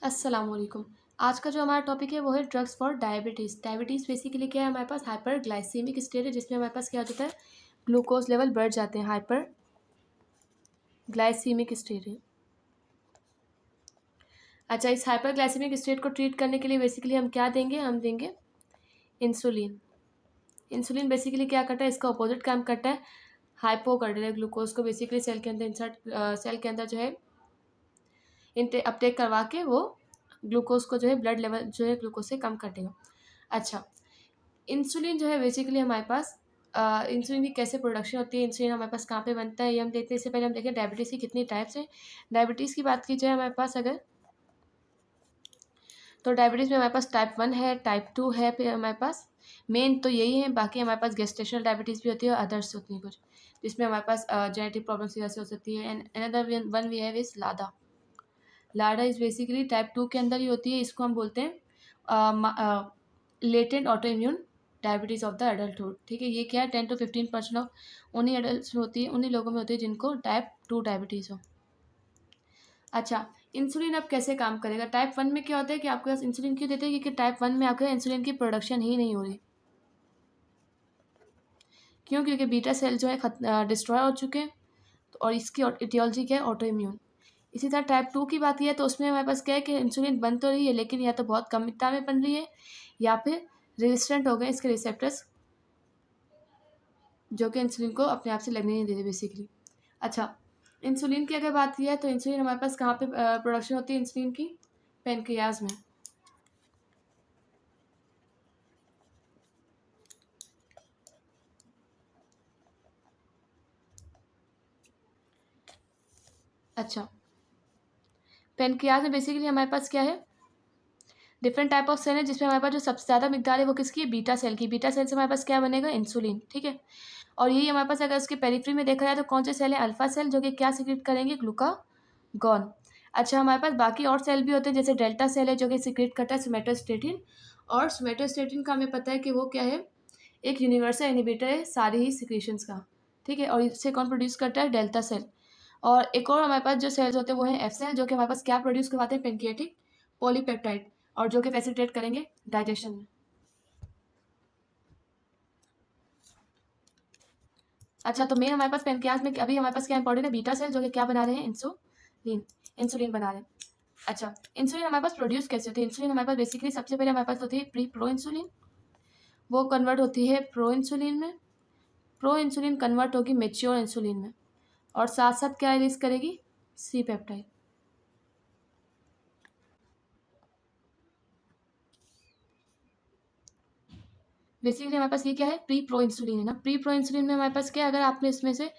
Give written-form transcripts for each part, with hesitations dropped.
अस्सलाम वालेकुम। आज का जो हमारा टॉपिक है वो है drugs for diabetes. Diabetes basically क्या है, हमारे पास हाइपर ग्लाइसीमिक स्टेट है जिसमें हमारे पास क्या हो जाता है, ग्लूकोज लेवल बढ़ जाते हैं। हाइपर ग्लाइसीमिक स्टेट है। अच्छा, इस हाइपर ग्लाइसीमिक स्टेट को ट्रीट करने के लिए बेसिकली हम क्या देंगे, हम देंगे इंसुलिन। इंसुलिन बेसिकली क्या करता है, इसका अपोजिट काम करता है, हाइपो कर देता है ग्लूकोज को बेसिकली सेल के अंदर सेल के अंदर जो है अपटेक करवा के वो ग्लूकोज को जो है ब्लड लेवल जो है ग्लूकोज से कम कर देगा। अच्छा, इंसुलिन जो है बेसिकली हमारे पास इंसुलिन की कैसे प्रोडक्शन होती है, इंसुलिन हमारे पास कहाँ पे बनता है, ये हम देखते हैं। इससे पहले हम देखें डायबिटीज़ की कितनी टाइप्स हैं। डायबिटीज़ की बात की जाए हमारे पास अगर, तो डायबिटीज़ में हमारे पास टाइप 1 है, टाइप 2 है, फिर हमारे पास मेन तो यही है। बाकी हमारे पास गेस्टेशनल डायबिटीज़ भी होती है और अदर्स होती हैं कुछ, जिसमें हमारे पास जेनेटिक प्रॉब्लम्स की वजह से हो सकती है। And another one we have is LADA. LADA is basically type 2 के अंदर ही होती है। इसको हम बोलते हैं latent auto immune diabetes of the adulthood. ठीक है, ये क्या है, 10 to 15% ऑफ उन्हीं एडल्ट में होती है, उन्हीं लोगों में होती है जिनको टाइप 2 डायबिटीज़ हो। अच्छा, इंसुलिन अब कैसे काम करेगा। टाइप 1 में क्या होता है कि आपके पास इंसुलिन क्यों देते हैं, क्योंकि टाइप 1 में आपके पास इंसुलिन की प्रोडक्शन ही नहीं हो रही। क्यों? क्योंकि बीटा सेल जो है डिस्ट्रॉय हो चुके हैं। तो और इसकी इटियोलॉजी क्या है, ऑटो इम्यून। इसी तरह टाइप 2 की बात की है तो उसमें हमारे पास क्या है कि इंसुलिन बन तो रही है, लेकिन या तो बहुत कम मिकदार में बन रही है या फिर रेजिस्टेंट हो गए इसके रिसेप्टर्स, जो कि इंसुलिन को अपने आप से लगने नहीं देते बेसिकली। अच्छा, इंसुलिन की अगर बात की है तो इंसुलिन हमारे पास कहाँ पे प्रोडक्शन होती है इंसुलिन की, पेनक्रियाज में। अच्छा, पेनक्रियाज में बेसिकली हमारे पास क्या है, डिफरेंट टाइप ऑफ सेल है, जिसमें हमारे पास जो सबसे ज़्यादा मिकदार है वो किसकी है, बीटा सेल की। बीटा सेल से हमारे पास क्या बनेगा, इंसुलिन। ठीक है, और यही हमारे पास अगर उसके पेरिफ्री में देखा जाए तो कौन से सेल है, अल्फा सेल, जो कि क्या सिक्रेट करेंगे, ग्लूकागॉन। अच्छा, हमारे पास बाकी और सेल भी होते हैं, जैसे डेल्टा सेल है जो कि सिक्रेट करता है सोमेटोस्टेटिन। और सोमेटोस्टेटिन का हमें पता है कि वो क्या है, एक यूनिवर्सल इनहिबिटर है सारी ही सिक्रीशंस का। ठीक है, और इससे कौन प्रोड्यूस करता है, डेल्टा सेल। और एक और हमारे पास जो सेल्स होते हैं वो हैं एफ सेल, जो कि हमारे पास क्या प्रोड्यूस करवाते हैं, पेनक्रियाटिक पॉलीपेप्टाइड, और जो कि फैसिलिटेट करेंगे डाइजेशन में। अच्छा, तो मेन हमारे पास पेनक्रियाज में अभी हमारे पास क्या इंपॉर्टेंट है, बीटा सेल, जो कि क्या बना रहे हैं, इंसुलिन। इंसुलिन बना रहे हैं। अच्छा, इंसुलिन हमारे पास प्रोड्यूस कैसे होती है, इंसुलिन हमारे पास बेसिकली सबसे पहले हमारे पास होती है प्रो इंसुलिन, वो कन्वर्ट होती है प्रो इंसुलिन में। प्रो इंसुलिन कन्वर्ट होगी मेच्योर इंसुलिन में, और साथ साथ क्या रिलीज करेगी, सी पेप्टाइड। बेसिकली हमारे पास ये क्या है, प्री प्रो इंसुलिन है ना। प्री प्रो इंसुलिन में हमारे पास क्या है, अगर आपने इसमें से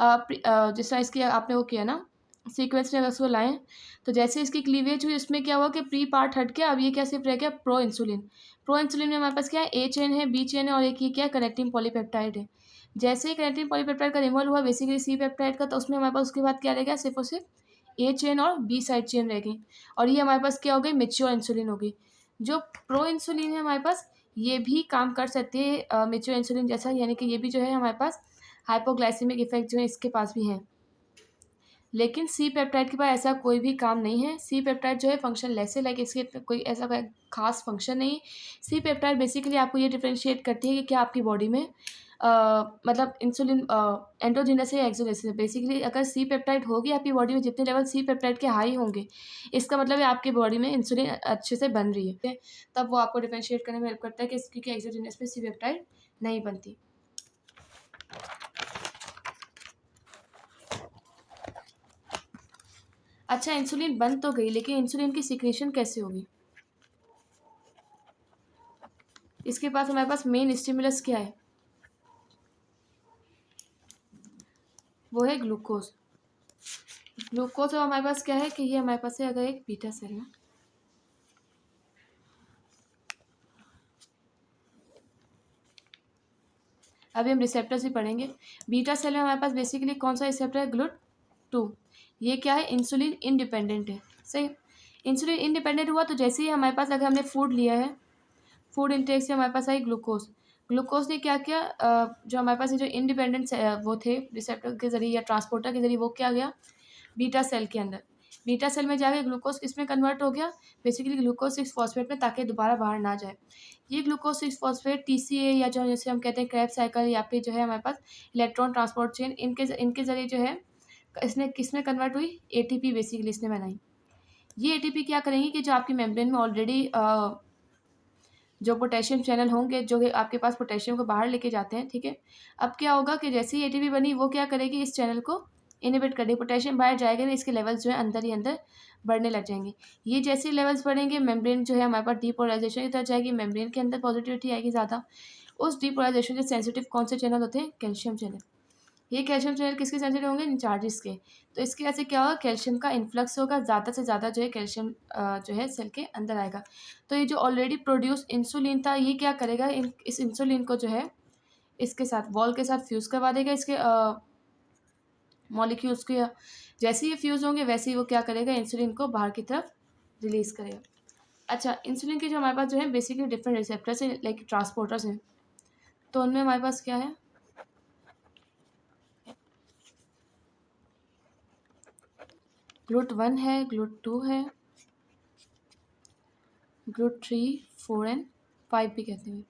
जिस तरह इसकी आपने वो किया ना, सीक्वेंस में अगर उसको लाएं, तो जैसे इसकी क्लीवेज हुई इसमें क्या हुआ कि प्री पार्ट हट गया, अब ये क्या सिर्फ रह गया प्रो इंसुलिन। प्रो इंसुलिन में हमारे पास क्या है, ए चेन है, बी चेन है, और एक ये क्या है, कनेक्टिंग पॉलीपेप्टाइड है। जैसे ही कनेक्टिंग पॉलीपेप्टाइड का रिमूवल हुआ बेसिकली सी पेप्टाइड का, तो उसमें हमारे पास उसके बाद क्या रह गया, सिर्फ और सिर्फ ए चेन और बी साइड चेन रह गई, और ये हमारे पास क्या हो गई, मेच्योर इंसुलिन हो गई। जो प्रो इंसुलिन है हमारे पास, ये भी काम कर सकते हैं मेच्योर इंसुलिन जैसा, यानी कि ये भी जो है हमारे पास हाइपोग्लाइसेमिक इफेक्ट जो है इसके पास भी है। लेकिन सी पेप्टाइड के पास ऐसा कोई भी काम नहीं है। सी पेप्टाइड जो है फंक्शन लेस है, लाइक इसके कोई ऐसा कोई खास फंक्शन नहीं है। सी पेप्टाइड बेसिकली आपको ये डिफ्रेंशिएट करती है कि क्या आपकी बॉडी में मतलब इंसुलिन एंडोजीनस है या एक्सोजीनस है। बेसिकली अगर सी पेप्टाइड होगी आपकी बॉडी में, जितने लेवल सी पेप्टाइड के हाई होंगे, इसका मतलब है आपकी बॉडी में इंसुलिन अच्छे से बन रही है, तब वो आपको डिफ्रेंशिएट करने में हेल्प करता है कि क्योंकि एक्सोजीनस में सी पेप्टाइड नहीं बनती। अच्छा, इंसुलिन बन तो गई, लेकिन इंसुलिन की सिक्रीशन कैसे होगी, इसके पास हमारे पास मेन स्टिमुलस क्या है, वो है ग्लूकोज। ग्लूकोज अब हमारे पास क्या है कि ये हमारे पास है अगर एक बीटा सेल है। अभी हम रिसेप्टर्स भी पढ़ेंगे। बीटा सेल में हमारे पास बेसिकली कौन सा रिसेप्टर है, GLUT2। ये क्या है, इंसुलिन इंडिपेंडेंट है। सही, इंसुलिन इंडिपेंडेंट हुआ तो जैसे ही हमारे पास अगर हमने फूड लिया है, फूड इंटेक से हमारे पास आई ग्लूकोज। ग्लूकोज ने क्या किया, जो हमारे पास ये जो इंडिपेंडेंट वो थे रिसेप्टर के जरिए या ट्रांसपोर्टर के जरिए, वो क्या गया बीटा सेल के अंदर। बीटा सेल में जाके ग्लूकोज किस में कन्वर्ट हो गया, बेसिकली ग्लूकोज 6 फॉस्फेट में, ताकि दोबारा बाहर ना जाए। ये ग्लूकोज 6 फॉस्फेट TCA या जो जैसे हम कहते हैं क्रेब्स साइकिल, या फिर जो है हमारे पास इलेक्ट्रॉन ट्रांसपोर्ट चेन, इनके ज़रिए जो है इसने किस में कन्वर्ट हुई, ATP बेसिकली इसने बनाई। ये ATP क्या करेंगी कि जो आपकी मेम्ब्रेन में ऑलरेडी जो पोटेशियम चैनल होंगे, जो कि आपके पास पोटेशियम को बाहर लेके जाते हैं, ठीक है। अब क्या होगा कि जैसे ही ATP बनी, वो क्या करेगी, इस चैनल को इनहिबिट कर देगी, पोटेशियम बाहर जाएगा नहीं, इसके लेवल्स जो है अंदर ही अंदर बढ़ने लग जाएंगे। ये जैसे लेवल्स बढ़ेंगे, मेम्ब्रेन जो है हमारे पास डीपोलराइजेशन की तरफ जाएगी, मेम्ब्रेन के अंदर पॉजिटिविटी आएगी ज़्यादा। उस डीपोलराइजेशन के सेंसिटिव कौन से चैनल होते हैं, कैल्शियम चैनल। ये कैल्शियम चैनल किसके सेंसिटिव होंगे, इंचार्जेस के। तो इसकी वजह से क्या होगा, कैल्शियम का इन्फ्लक्स होगा, ज़्यादा से ज़्यादा जो है कैल्शियम जो है सेल के अंदर आएगा। तो ये जो ऑलरेडी प्रोड्यूस इंसुलिन था, ये क्या करेगा, इस इंसुलिन को जो है इसके साथ वॉल के साथ फ्यूज़ करवा देगा, इसके मॉलिक्यूल्स के। जैसे ही फ्यूज़ होंगे, वैसे ही वो क्या करेगा, इंसुलिन को बाहर की तरफ रिलीज़ करेगा। अच्छा, इंसुलिन के जो हमारे पास जो है बेसिकली डिफरेंट रिसेप्टर्स हैं, लाइक ट्रांसपोर्टर्स हैं। तो उनमें हमारे पास क्या है, GLUT1 है, GLUT2 है, GLUT3, 4 एंड 5 भी कहते हैं।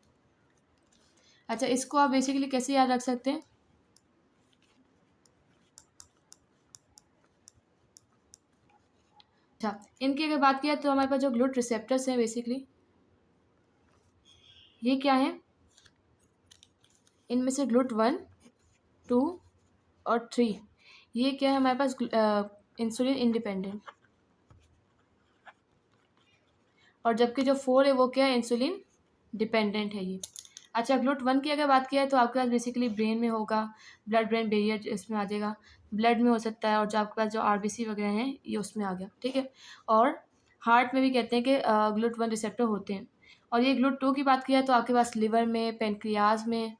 अच्छा, इसको आप बेसिकली कैसे याद रख सकते हैं, अच्छा इनकी अगर बात किया तो हमारे पास जो ग्लूट रिसेप्टर्स हैं बेसिकली ये क्या है, इनमें से GLUT1, 2 और 3 ये क्या है हमारे पास इंसुलिन इंडिपेंडेंट, और जबकि जो 4 है वो क्या है, इंसुलिन डिपेंडेंट है ये। अच्छा, GLUT1 की अगर बात किया है तो आपके पास बेसिकली ब्रेन में होगा, ब्लड ब्रेन बैरियर इसमें आ जाएगा, ब्लड में हो सकता है, और जो आपके पास जो RBC वगैरह हैं ये उसमें आ गया, ठीक है। और हार्ट में भी कहते हैं कि GLUT1 रिसेप्टर होते हैं। और ये GLUT2 की बात किया तो आपके पास लिवर में, पेनक्रियाज में,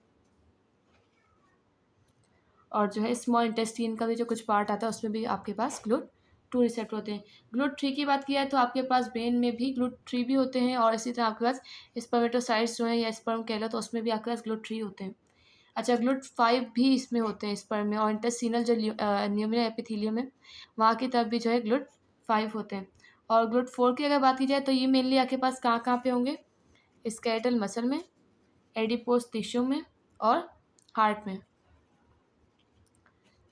और जो है स्मॉल इंटेस्टाइन का भी जो कुछ पार्ट आता है उसमें भी आपके पास GLUT2 रिसेप्टर होते हैं। GLUT3 की बात किया है तो आपके पास ब्रेन में भी GLUT3 भी होते हैं, और इसी तरह आपके पास स्पर्मेटोसाइट्स जो हैं या स्पर्म कह लो तो उसमें भी आपके पास GLUT3 होते हैं। अच्छा, GLUT5 भी इसमें होते हैं स्पर्म में, और इंटेस्टिनल जो न्यूमेरियल एपिथेलियम है वहाँ की तरफ भी जो है GLUT5 होते हैं। और GLUT4 की अगर बात की जाए तो ये मेनली आपके पास कहाँ कहाँ पे होंगे, स्केलेटल मसल में, एडिपोस टिश्यू में, और हार्ट में।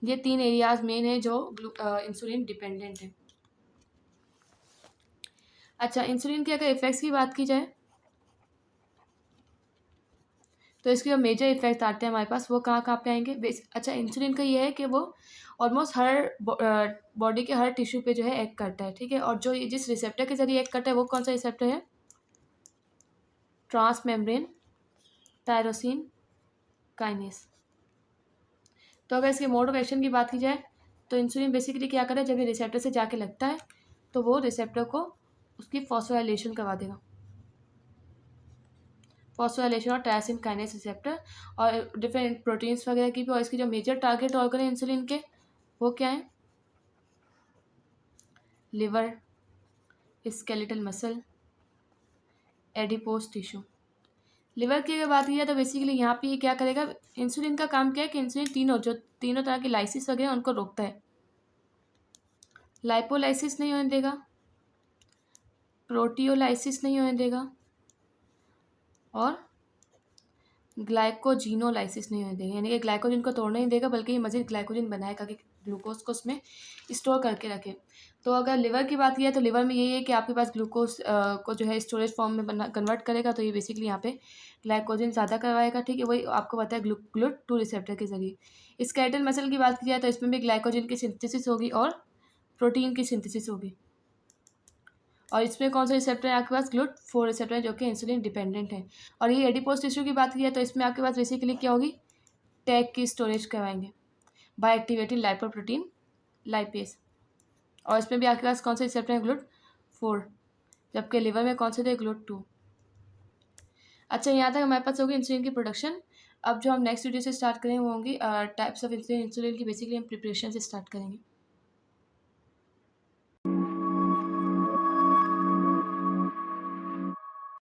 ये 3 एरियाज मेन है जो इंसुलिन डिपेंडेंट है। अच्छा, इंसुलिन के अगर इफ़ेक्ट्स की बात की जाए तो इसके जो मेजर इफ़ेक्ट आते हैं हमारे पास वो कहाँ कहाँ पे आएंगे। अच्छा, इंसुलिन का ये है कि वो ऑलमोस्ट हर बॉडी के हर टिश्यू पे जो है एक्ट करता है, ठीक है। और जो ये जिस रिसेप्टर के जरिए एक्ट करता है वो कौन सा रिसेप्टर है, ट्रांस मेम्ब्रेन टायरोसिन काइनेस। तो अगर इसके मोड ऑफ एक्शन की बात की जाए तो इंसुलिन बेसिकली क्या करे, जब ये रिसेप्टर से जाके लगता है तो वो रिसेप्टर को उसकी फॉस्फोराइलेशन करवा देगा, फॉस्फोराइलेशन और टायरोसिन काइनेस रिसेप्टर, और डिफरेंट प्रोटीन्स वगैरह की भी। और इसकी जो मेजर टारगेट ऑर्गन है इंसुलिन के वो क्या है, liver, skeletal muscle, adipose tissue. Liver की अगर बात की जाए तो बेसिकली यहाँ पे ये क्या करेगा, इंसुलिन का काम क्या है कि इंसुलिन तीनों तरह की लाइसिस वगैरह उनको रोकता है। लाइपोलाइसिस नहीं होने देगा, प्रोटियोलाइसिस नहीं होने देगा, और ग्लाइकोजिनोलाइसिस नहीं होने देगा, यानी कि ग्लाइकोजन को तोड़ने नहीं देगा बल्कि ये मजीद ग्लाइकोजन बनाएगा कि ग्लूकोज को उसमें स्टोर करके रखे। तो अगर लिवर की बात की जाए तो लिवर में यही है कि आपके पास ग्लूकोज को जो है स्टोरेज फॉर्म में कन्वर्ट करेगा, तो ये बेसिकली यहाँ पे ग्लाइकोजन ज़्यादा करवाएगा, ठीक है। वही आपको पता है GLUT2 रिसेप्टर के जरिए। स्केलेटल मसल की बात की जाए तो इसमें भी ग्लाइकोजन की सिंथेसिस होगी और प्रोटीन की सिंथेसिस होगी। और इसमें कौन सा रिसेप्टर है आपके पास, GLUT4 रिसेप्टर है जो कि इंसुलिन डिपेंडेंट है। और ये एडिपोज टिश्यू की बात की जाए तो इसमें आपके पास बेसिकली क्या होगी, टैग की स्टोरेज करवाएंगे बाय एक्टिवेटिंग लाइपोप्रोटीन लाइपेज। और इसमें भी आपके पास कौन सा रिसेप्टर है, GLUT4, जबकि लिवर में कौन से थे, GLUT2। अच्छा, यहाँ तक हमारे पास होगी इंसुलिन की प्रोडक्शन। अब जो हम नेक्स्ट वीडियो से स्टार्ट करेंगे वो होंगी टाइप्स ऑफ इंसुलिन की बेसिकली हम प्रिपरेशन से स्टार्ट करेंगे।